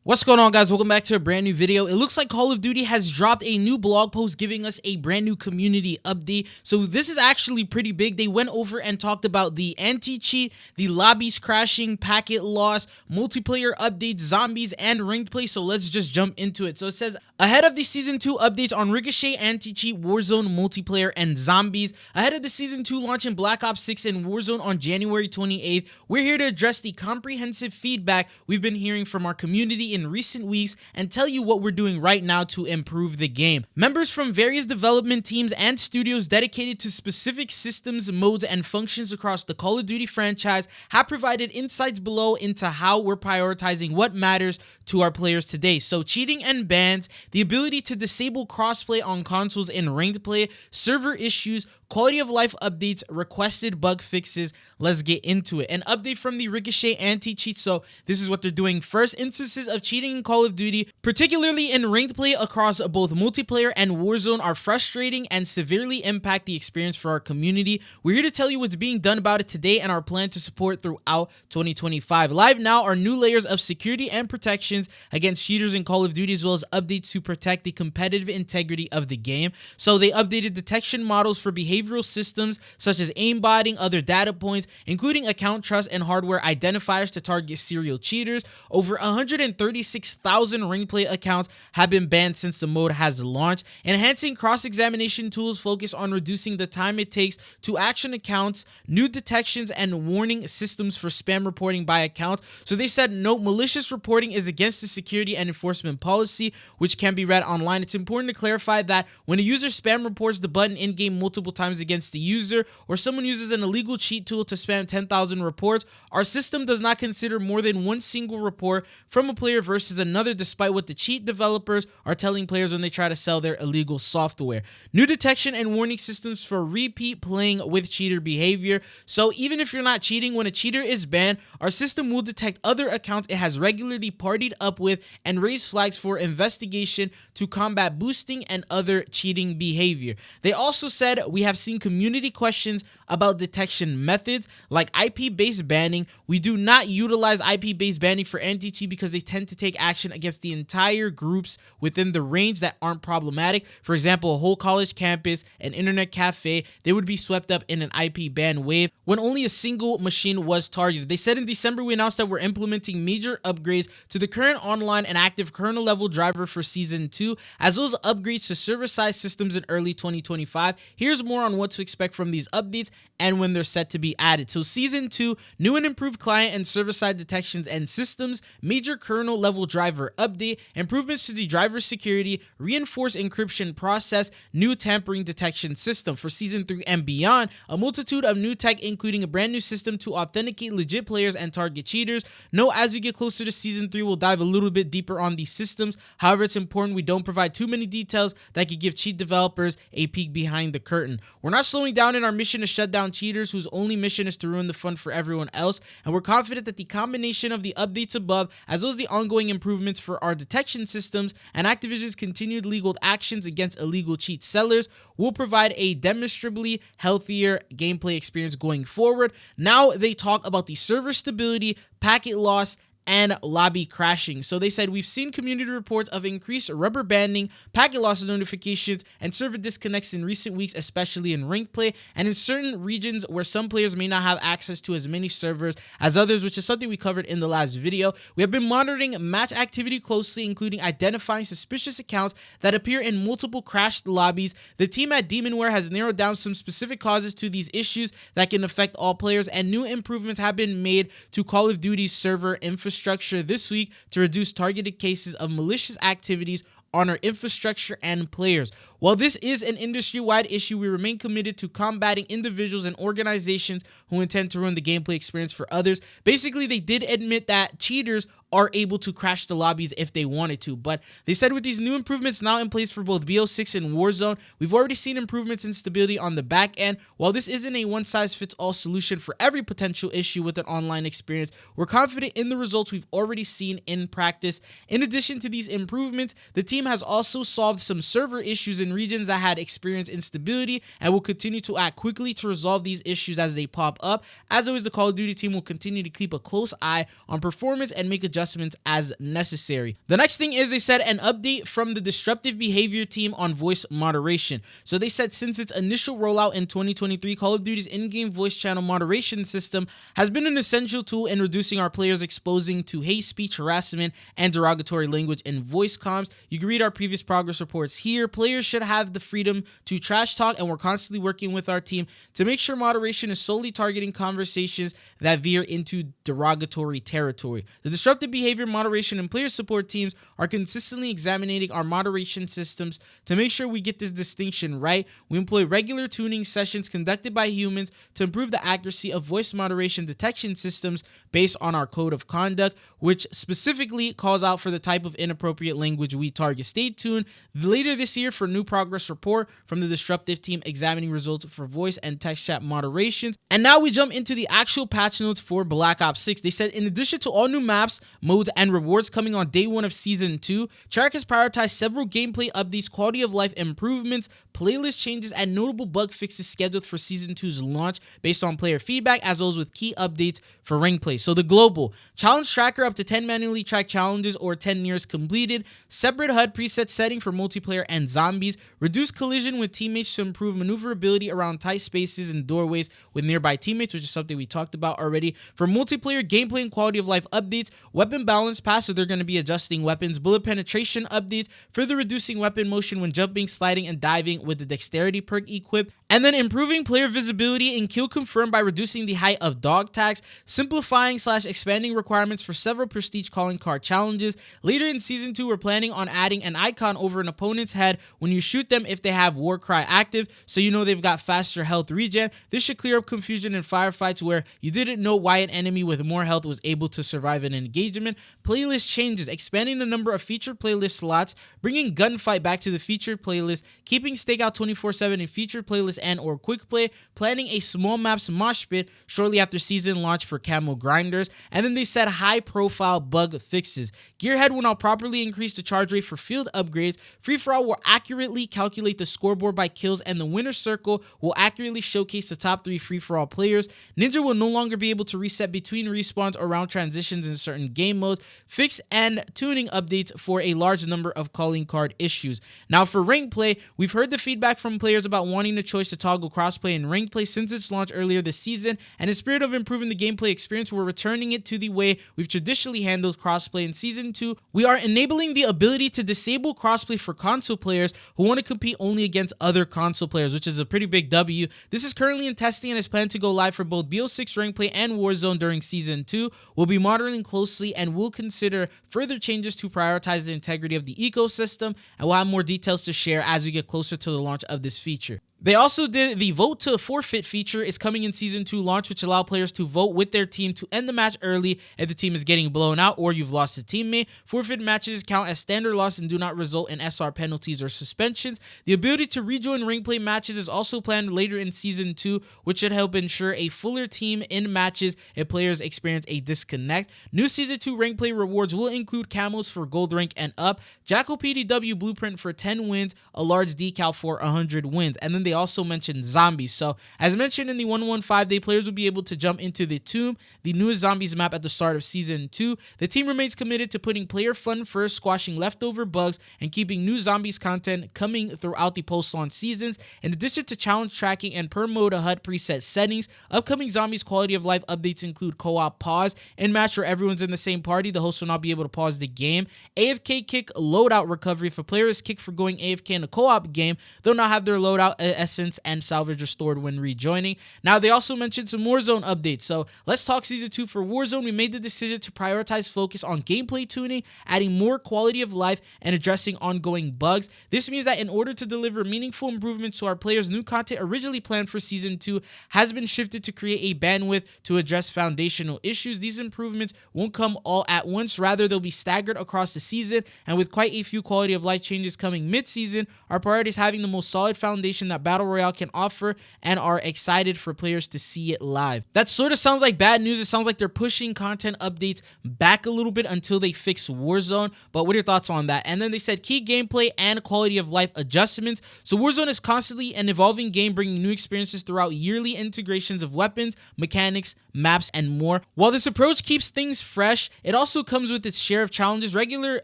What's going on, guys? Welcome back to a brand new video. It looks like Call of Duty has dropped a new blog post giving us a brand new community update. So this is actually pretty big. They went over and talked about the anti-cheat, the lobbies crashing, packet loss, multiplayer updates, zombies, and ranked play. So let's just jump into it. So it says, ahead of the Season 2 updates on Ricochet, anti-cheat, Warzone, multiplayer, and zombies, ahead of the Season 2 launch in Black Ops 6 and Warzone on January 28th, we're here to address the comprehensive feedback we've been hearing from our community in recent weeks and tell you what we're doing right now to improve the game. Members from various development teams and studios dedicated to specific systems, modes, and functions across the Call of Duty franchise have provided insights below into how we're prioritizing what matters to our players today. So cheating and bans, the ability to disable crossplay on consoles in ranked play, server issues, quality of life updates, requested bug fixes. Let's get into it. An update from the Ricochet anti-cheat. So this is what they're doing. First, instances of cheating in Call of Duty, particularly in ranked play across both multiplayer and Warzone, are frustrating and severely impact the experience for our community. We're here to tell you what's being done about it today and our plan to support throughout 2025. Live now are new layers of security and protections against cheaters in Call of Duty, as well as updates to protect the competitive integrity of the game. So they updated detection models for behavioral systems such as aimbotting, other data points, including account trust and hardware identifiers to target serial cheaters. Over 136,000 ranked play accounts have been banned since the mode has launched. Enhancing cross-examination tools focus on reducing the time it takes to action accounts, new detections, and warning systems for spam reporting by accounts. So they said, note, malicious reporting is against the security and enforcement policy, which can be read online. It's important to clarify that when a user spam reports the button in-game multiple times against the user, or someone uses an illegal cheat tool to spam 10,000 reports, our system does not consider more than one single report from a player versus another, despite what the cheat developers are telling players when they try to sell their illegal software. New detection and warning systems for repeat playing with cheater behavior. So even if you're not cheating, when a cheater is banned, our system will detect other accounts it has regularly partied up with and raise flags for investigation to combat boosting and other cheating behavior. They also said, we have seen community questions about detection methods like IP-based banning. We do not utilize IP-based banning for anti-cheat because they tend to take action against the entire groups within the range that aren't problematic. For example, a whole college campus, an internet cafe, they would be swept up in an IP ban wave when only a single machine was targeted. They said in December, we announced that we're implementing major upgrades to the current online and active kernel level driver for Season 2, as well as upgrades to server-side systems in early 2025. Here's more on what to expect from these updates and when they're set to be added. So Season 2, new and improved client and server-side detections and systems, major kernel level driver update, improvements to the driver security, reinforced encryption process, new tampering detection system. For Season 3 and beyond, a multitude of new tech, including a brand new system to authenticate legit players and target cheaters. No, as we get closer to Season 3, we'll dive a little bit deeper on these systems. However, it's important we don't provide too many details that could give cheat developers a peek behind the curtain. We're not slowing down in our mission to shut down cheaters whose only mission is to ruin the fun for everyone else, and we're confident that the combination of the updates above, as well as the ongoing improvements for our detection systems and Activision's continued legal actions against illegal cheat sellers, will provide a demonstrably healthier gameplay experience going forward. Now they talk about the server stability, packet loss, and lobby crashing. So they said, we've seen community reports of increased rubber banding, packet loss notifications, and server disconnects in recent weeks, especially in ranked play and in certain regions where some players may not have access to as many servers as others, which is something we covered in the last video. We have been monitoring match activity closely, including identifying suspicious accounts that appear in multiple crashed lobbies. The team at Demonware has narrowed down some specific causes to these issues that can affect all players, and new improvements have been made to Call of Duty's server infrastructure this week to reduce targeted cases of malicious activities on our infrastructure and players. While this is an industry-wide issue, we remain committed to combating individuals and organizations who intend to ruin the gameplay experience for others. Basically, they did admit that cheaters are able to crash the lobbies if they wanted to, but they said with these new improvements now in place for both BO6 and Warzone, we've already seen improvements in stability on the back end. While this isn't a one-size-fits-all solution for every potential issue with an online experience, we're confident in the results we've already seen in practice. In addition to these improvements, the team has also solved some server issues in in regions that had experienced instability and will continue to act quickly to resolve these issues as they pop up. As always, the Call of Duty team will continue to keep a close eye on performance and make adjustments as necessary. The next thing is they said an update from the disruptive behavior team on voice moderation. So they said since its initial rollout in 2023, Call of Duty's in-game voice channel moderation system has been an essential tool in reducing our players exposing to hate speech, harassment, and derogatory language in voice comms. You can read our previous progress reports here. Players should have the freedom to trash talk, and we're constantly working with our team to make sure moderation is solely targeting conversations that veer into derogatory territory. The disruptive behavior moderation and player support teams are consistently examining our moderation systems to make sure we get this distinction right. We employ regular tuning sessions conducted by humans to improve the accuracy of voice moderation detection systems based on our code of conduct, which specifically calls out for the type of inappropriate language we target. Stay tuned later this year for a new progress report from the disruptive team examining results for voice and text chat moderations. And now we jump into the actual patch notes for Black Ops 6. They said in addition to all new maps, modes, and rewards coming on day 1 of Season 2, Treyarch has prioritized several gameplay updates, quality of life improvements, playlist changes, and notable bug fixes scheduled for Season 2's launch based on player feedback, as well as with key updates for rank play. So the global challenge tracker, up to 10 manually tracked challenges or 10 nears completed, separate HUD preset setting for multiplayer and zombies, reduced collision with teammates to improve maneuverability around tight spaces and doorways with nearby teammates, which is something we talked about already. For multiplayer gameplay and quality of life updates, weapon balance pass, so they're going to be adjusting weapons, bullet penetration updates, further reducing weapon motion when jumping, sliding, and diving with the dexterity perk equipped, and then improving player visibility and kill confirmed by reducing the height of dog tags, simplifying / expanding requirements for several prestige calling card challenges. Later in Season 2, we're planning on adding an icon over an opponent's head when you shoot them if they have War Cry active, so you know they've got faster health regen. This should clear up confusion in firefights where you didn't know why an enemy with more health was able to survive an engagement. Playlist changes, expanding the number of featured playlist slots, bringing Gunfight back to the featured playlist, keeping Stakeout 24/7 in featured playlist and or quick play, planning a small maps mosh pit shortly after season launch for camo grinders, and then they said high profile bug fixes. Gearhead will now properly increase the charge rate for field upgrades. Free-for-all will accurately calculate the scoreboard by kills, and the winner's circle will accurately showcase the top 3 free-for-all players. Ninja will no longer be able to reset between respawns or round transitions in certain game modes. Fix and tuning updates for a large number of calling card issues. Now for rank play, we've heard the feedback from players about wanting the choice to toggle crossplay and rank play since its launch earlier this season, and in spirit of improving the gameplay experience, we're returning it to the way we've traditionally handled crossplay in Season 2. We are enabling the ability to disable crossplay for console players who want to compete only against other console players, which is a pretty big W. This is currently in testing and is planned to go live for both BO6 rank play and Warzone during Season 2. We'll be monitoring closely and will consider further changes to prioritize the integrity of the ecosystem, and we'll have more details to share as we get closer to the launch of this feature. They also did the vote to forfeit feature is coming in Season 2 launch, which allow players to vote with their team to end the match early if the team is getting blown out or you've lost a teammate. Forfeit matches count as standard loss and do not result in SR penalties or suspensions. The ability to rejoin ring play matches is also planned later in Season 2, which should help ensure a fuller team in matches if players experience a disconnect. New Season 2 rank play rewards will include camos for gold rank and up, Jackal PDW blueprint for 10 wins, a large decal for 100 wins, and then they also mentioned zombies. So as mentioned in the 115 day, players will be able to jump into the Tomb, the newest zombies map at the start of Season 2. The team remains committed to putting player fun first, squashing leftover bugs, and keeping new zombies content coming throughout the post-launch seasons. In addition to challenge tracking and per mode HUD preset settings, upcoming zombies quality of life updates include co-op pause. In match where everyone's in the same party, the host will not be able to pause the game. AFK kick loadout recovery. If a player is kicked for going AFK in a co-op game, they'll not have their loadout essence and salvage restored when rejoining. Now they also mentioned some Warzone updates. So let's talk Season 2 for Warzone. We made the decision to prioritize focus on gameplay tuning, adding more quality of life, and addressing ongoing bugs. This means that in order to deliver meaningful improvements to our players, new content originally planned for Season 2 has been shifted to create a bandwidth to address foundational issues. These improvements won't come all at once, rather they'll be staggered across the season, and with quite a few quality of life changes coming mid-season, our priority is having the most solid foundation that Battle Royale can offer and are excited for players to see it live. That sort of sounds like bad news. It sounds like they're pushing content updates back a little bit until they fix Warzone, but what are your thoughts on that? And then they said key gameplay and quality of life adjustments. So Warzone is constantly an evolving game, bringing new experiences throughout yearly integrations of weapons, mechanics, maps, and more. While this approach keeps things fresh, it also comes with its share of challenges. Regular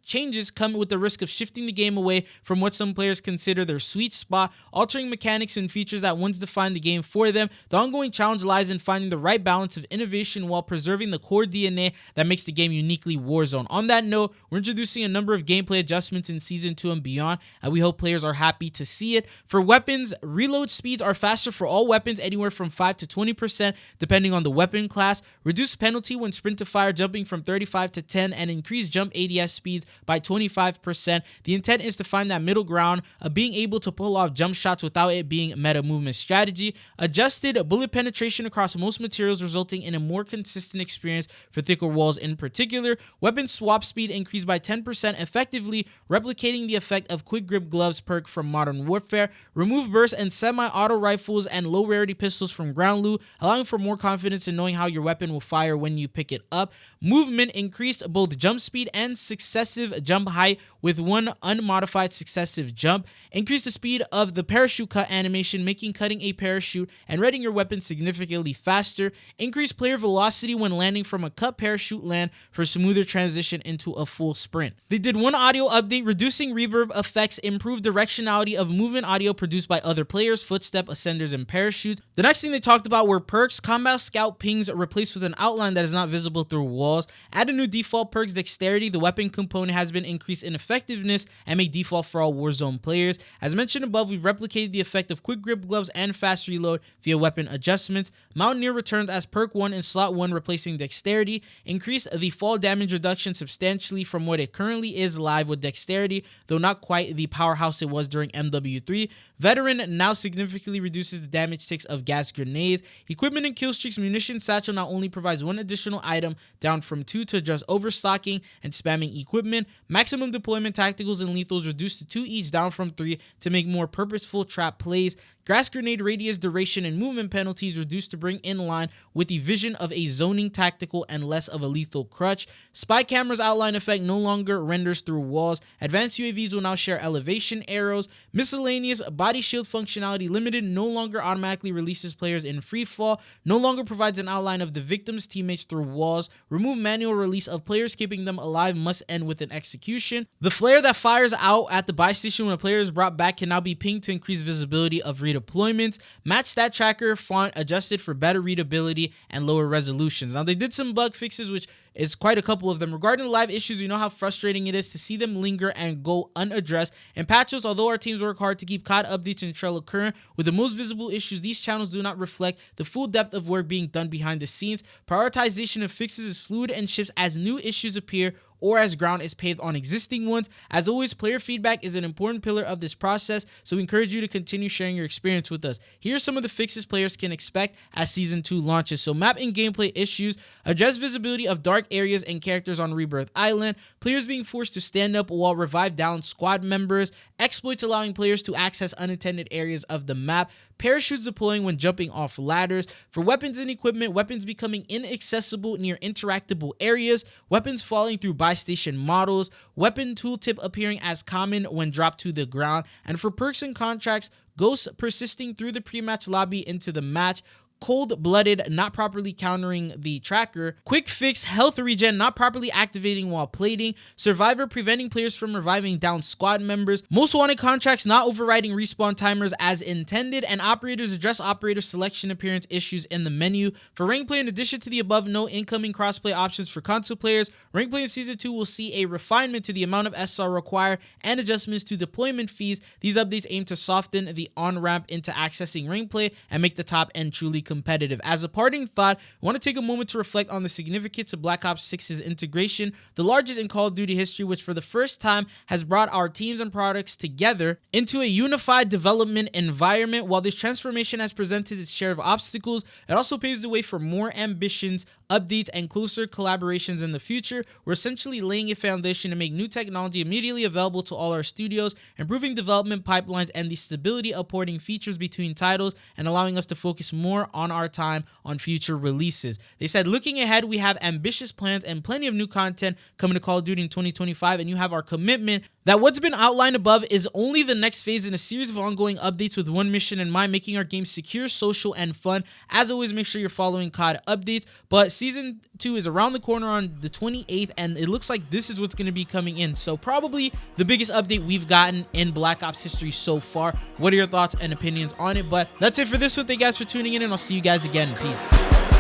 changes come with the risk of shifting the game away from what some players consider their sweet spot, altering mechanics and features that once defined the game for them. The ongoing challenge lies in finding the right balance of innovation while preserving the core DNA that makes the game uniquely Warzone. On that note, we're introducing a number of gameplay adjustments in Season 2 and beyond, and we hope players are happy to see it. For weapons, reload speeds are faster for all weapons, anywhere from 5 to 20% depending on the weapon class. Reduced penalty when sprint to fire, jumping from 35 to 10, and increased jump ADS speeds by 25%. The intent is to find that middle ground of being able to pull off jump shots without it being meta movement strategy. Adjusted bullet penetration across most materials, resulting in a more consistent experience for thicker walls in particular. Weapon swap speed increased by 10%, effectively replicating the effect of quick grip gloves perk from Modern Warfare. Remove burst and semi-auto rifles and low rarity pistols from ground loot, allowing for more confidence in knowing how your weapon will fire when you pick it up. Movement increased both jump speed and successive jump height with one unmodified successive jump. Increase the speed of the parachute cut animation, making cutting a parachute and readying your weapon significantly faster. Increase player velocity when landing from a cut parachute land for smoother transition into a full sprint. They did one audio update, reducing reverb effects, improved directionality of movement audio produced by other players, footstep, ascenders, and parachutes. The next thing they talked about were perks. Combat scout pings replaced with an outline that is not visible through walls. Add a new default perks, dexterity. The weapon component has been increased in effectiveness and made default for all Warzone players. As mentioned above, we've replicated the effect of quick grip gloves and fast reload via weapon adjustments. Mountaineer returns as perk 1 in slot 1, replacing dexterity. Increase the fall damage reduction substantially from what it currently is live with dexterity, though not quite the powerhouse it was during MW3. Veteran now significantly reduces the damage ticks of gas grenades. Equipment and killstreaks munition satchel now only provides one additional item, down from 2 to just overstocking and spamming equipment. Maximum deployment tacticals and lethals reduced to 2 each, down from 3 to make more purposeful trap plays. Gas grenade radius, duration, and movement penalties reduced to bring in line with the vision of a zoning tactical and less of a lethal crutch. Spy camera's outline effect no longer renders through walls. Advanced UAVs will now share elevation arrows. Miscellaneous body shield functionality limited, no longer automatically releases players in free fall. No longer provides an outline of the victim's teammates through walls. Remove manual release of players, keeping them alive must end with an execution. The flare that fires out at the buy station when a player is brought back can now be pinged to increase visibility of redeployments. Match stat tracker font adjusted for better readability and lower resolutions. Now they did some bug fixes, which is quite a couple of them. Regarding live issues, you know how frustrating it is to see them linger and go unaddressed. In patches, although our teams work hard to keep COD updates and trail current with the most visible issues, these channels do not reflect the full depth of work being done behind the scenes. Prioritization of fixes is fluid and shifts as new issues appear or as ground is paved on existing ones. As always, player feedback is an important pillar of this process, so we encourage you to continue sharing your experience with us. Here are some of the fixes players can expect as Season 2 launches. So map and gameplay issues, address visibility of dark areas and characters on Rebirth Island, players being forced to stand up while revive down squad members, exploits allowing players to access unintended areas of the map, parachutes deploying when jumping off ladders. For weapons and equipment, weapons becoming inaccessible near interactable areas, weapons falling through buy station models, weapon tooltip appearing as common when dropped to the ground, and for perks and contracts, ghosts persisting through the pre-match lobby into the match, cold-blooded not properly countering the tracker, quick fix health regen not properly activating while plating, survivor preventing players from reviving down squad members, most wanted contracts not overriding respawn timers as intended, and operators address operator selection appearance issues in the menu. For rank play, in addition to the above, no incoming crossplay options for console players. Rank play in Season 2 will see a refinement to the amount of SR required and adjustments to deployment fees. These updates aim to soften the on-ramp into accessing rank play and make the top end truly competitive. competitive. As a parting thought, I want to take a moment to reflect on the significance of Black Ops 6's integration, the largest in Call of Duty history, which for the first time has brought our teams and products together into a unified development environment. While this transformation has presented its share of obstacles, it also paves the way for more ambitions, updates, and closer collaborations in the future. We're essentially laying a foundation to make new technology immediately available to all our studios, improving development pipelines and the stability of porting features between titles, and allowing us to focus more on our time on future releases. They said, looking ahead, we have ambitious plans and plenty of new content coming to Call of Duty in 2025, and you have our commitment that what's been outlined above is only the next phase in a series of ongoing updates with one mission in mind, making our game secure, social, and fun. As always, make sure you're following COD updates, but Season 2 is around the corner on the 28th, and it looks like this is what's going to be coming in. So probably the biggest update we've gotten in Black Ops history so far. What are your thoughts and opinions on it? But that's it for this one. Thank you guys for tuning in, and I'll see you guys again. Peace.